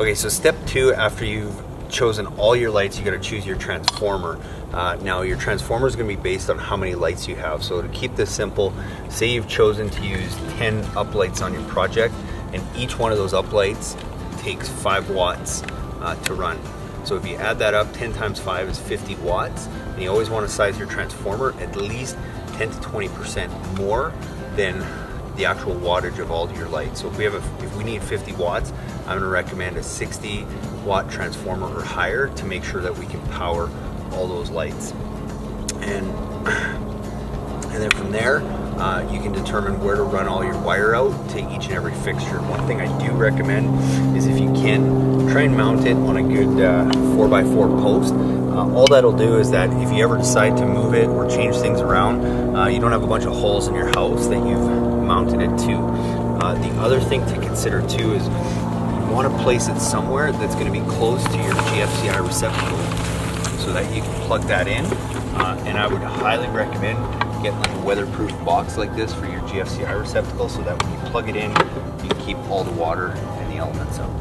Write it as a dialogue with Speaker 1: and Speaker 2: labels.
Speaker 1: Okay, so step 2, after you've chosen all your lights, you got to choose your transformer. Now your transformer is going to be based on how many lights you have. So to keep this simple, say you've chosen to use 10 uplights on your project, and each one of those uplights takes 5 watts to run. So if you add that up, 10 times 5 is 50 watts, and you always want to size your transformer at least 10 to 20% more than the actual wattage of all of your lights. So if we need 50 watts, I'm going to recommend a 60 watt transformer or higher to make sure that we can power all those lights. And then from there, you can determine where to run all your wire out to each and every fixture. One thing I do recommend is, if you can, try and mount it on a good 4x4 post. All that'll do is that if you ever decide to move it or change things around, you don't have a bunch of holes in your house that you've mounted it to. The other thing to consider too is you want to place it somewhere that's going to be close to your GFCI receptacle so that you can plug that in. And I would highly recommend getting like a weatherproof box like this for your GFCI receptacle, so that when you plug it in, you can keep all the water and the elements out.